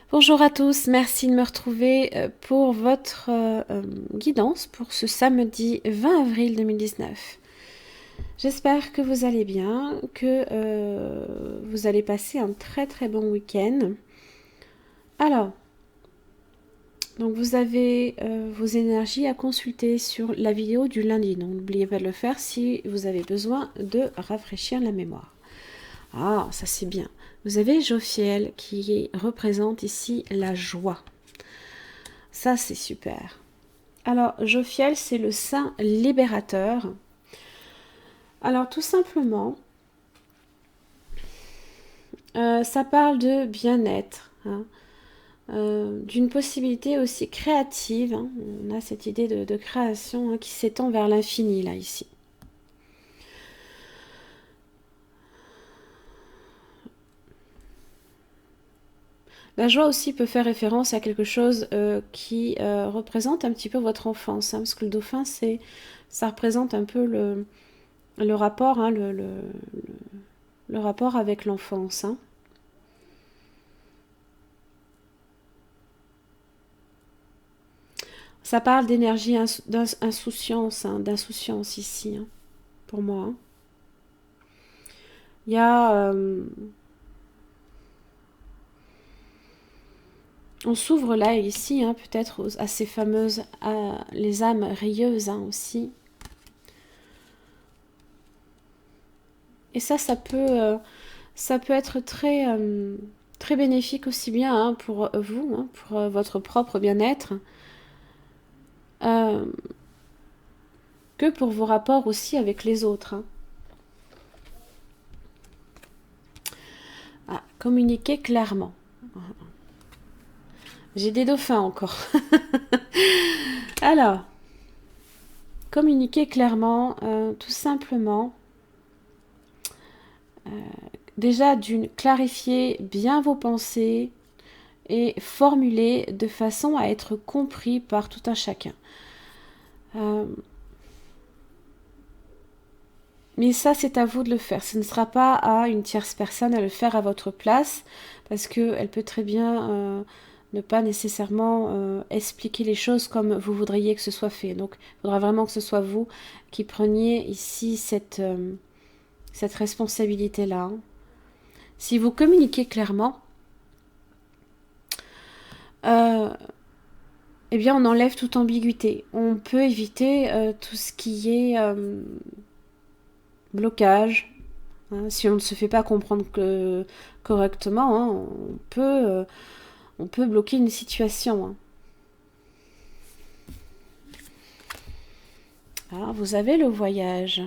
Bonjour à tous, merci de me retrouver pour votre guidance pour ce samedi 20 avril 2019. J'espère que vous allez bien, que vous allez passer un très très bon week-end. Alors, donc vous avez vos énergies à consulter sur la vidéo du lundi. Donc n'oubliez pas de le faire si vous avez besoin de rafraîchir la mémoire. Ah, ça c'est bien. Vous avez Jophiel qui représente ici la joie. Ça c'est super. Alors, Jophiel, c'est le saint libérateur. Alors, tout simplement, ça parle de bien-être, hein, d'une possibilité aussi créative. Hein. On a cette idée de création hein, qui s'étend vers l'infini, là, ici. La joie aussi peut faire référence à quelque chose qui représente un petit peu votre enfance, hein, parce que le dauphin, ça représente un peu le rapport, hein, le rapport avec l'enfance. Hein. Ça parle d'énergie d'insouciance, hein, d'insouciance ici, hein, pour moi. Hein. Il y a... on s'ouvre là ici, hein, peut-être à ces fameuses... les âmes rieuses hein, aussi. Et ça peut être très, très bénéfique aussi bien hein, pour vous, hein, pour votre propre bien-être, que pour vos rapports aussi avec les autres. Hein. Ah, communiquer clairement. J'ai des dauphins encore. Alors, communiquer clairement, tout simplement. Déjà, clarifier bien vos pensées et formuler de façon à être compris par tout un chacun. Mais ça, c'est à vous de le faire. Ce ne sera pas à une tierce personne à le faire à votre place, parce qu'elle peut très bien ne pas nécessairement expliquer les choses comme vous voudriez que ce soit fait. Donc, il faudra vraiment que ce soit vous qui preniez ici cette responsabilité-là. Hein. Si vous communiquez clairement, eh bien, on enlève toute ambiguïté. On peut éviter tout ce qui est blocage. Hein, si on ne se fait pas comprendre correctement, hein, on peut bloquer une situation. Hein. Alors, vous avez le voyage.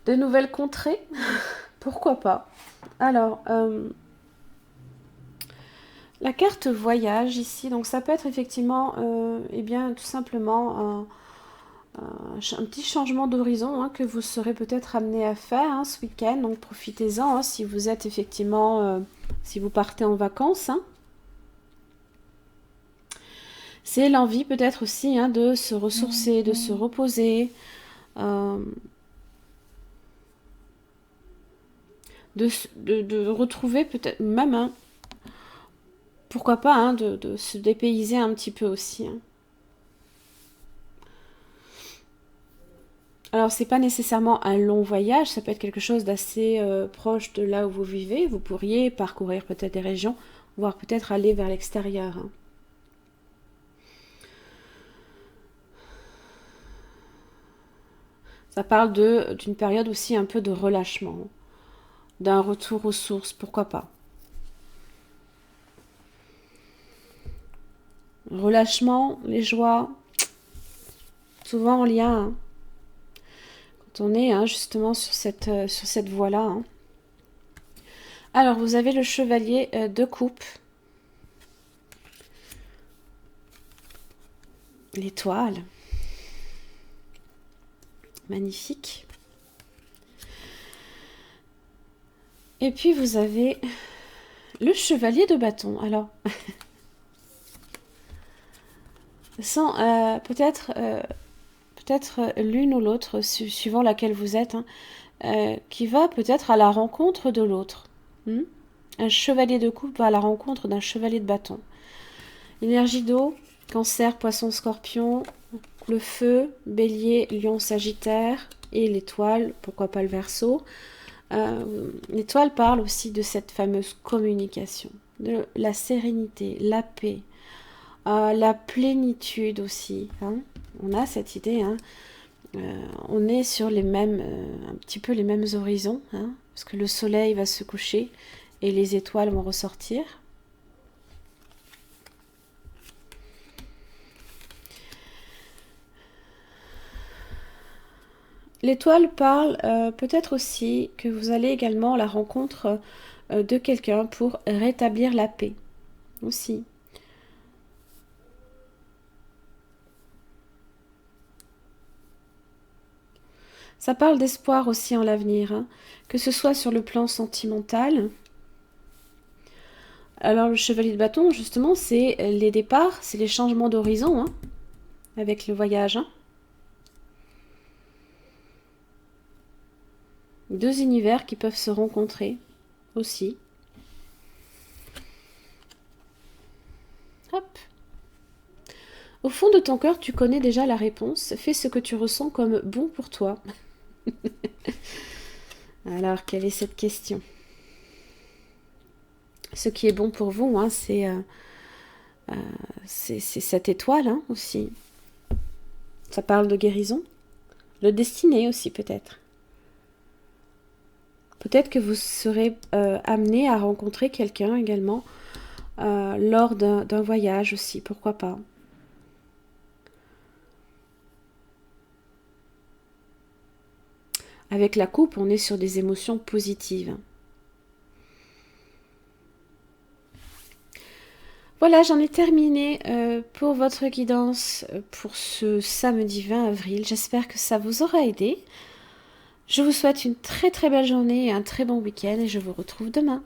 De nouvelles contrées, pourquoi pas. Alors, la carte voyage ici, donc ça peut être effectivement, eh bien, tout simplement un petit changement d'horizon hein, que vous serez peut-être amené à faire hein, ce week-end. Donc profitez-en hein, si vous êtes effectivement, si vous partez en vacances. Hein. C'est l'envie peut-être aussi hein, de se ressourcer, de se reposer. De retrouver peut-être même, hein, pourquoi pas, hein, de se dépayser un petit peu aussi. Hein. Alors, c'est pas nécessairement un long voyage, ça peut être quelque chose d'assez proche de là où vous vivez. Vous pourriez parcourir peut-être des régions, voire peut-être aller vers l'extérieur. Hein. Ça parle d'une période aussi un peu de relâchement, d'un retour aux sources, pourquoi pas. Relâchement, les joies, souvent en lien. Hein. quand on est justement sur cette voie-là. Hein. Alors, vous avez le chevalier de coupe. L'étoile. Magnifique. Et puis, vous avez le chevalier de bâton. Alors, sans peut-être l'une ou l'autre, suivant laquelle vous êtes, qui va peut-être à la rencontre de l'autre. Un chevalier de coupe va à la rencontre d'un chevalier de bâton. Énergie d'eau, Cancer, Poisson, Scorpion, le feu, Bélier, Lion, Sagittaire et l'étoile, pourquoi pas le Verseau. L'étoile parle aussi de cette fameuse communication, de la sérénité, la paix, la plénitude aussi. Hein. On a cette idée, on est sur les mêmes, un petit peu les mêmes horizons, parce que le soleil va se coucher et les étoiles vont ressortir. L'étoile parle peut-être aussi que vous allez également à la rencontre de quelqu'un pour rétablir la paix aussi. Ça parle d'espoir aussi en l'avenir, que ce soit sur le plan sentimental. Alors le chevalier de bâton, justement, c'est les départs, c'est les changements d'horizon avec le voyage. Deux univers qui peuvent se rencontrer aussi. Hop. Au fond de ton cœur, tu connais déjà la réponse. Fais ce que tu ressens comme bon pour toi. Alors, quelle est cette question? Ce qui est bon pour vous, c'est cette étoile aussi. Ça parle de guérison. De destinée aussi, peut-être. Peut-être que vous serez amené à rencontrer quelqu'un également lors d'un voyage aussi, pourquoi pas. Avec la coupe, on est sur des émotions positives. Voilà, j'en ai terminé pour votre guidance pour ce samedi 20 avril. J'espère que ça vous aura aidé. Je vous souhaite une très très belle journée et un très bon week-end et je vous retrouve demain.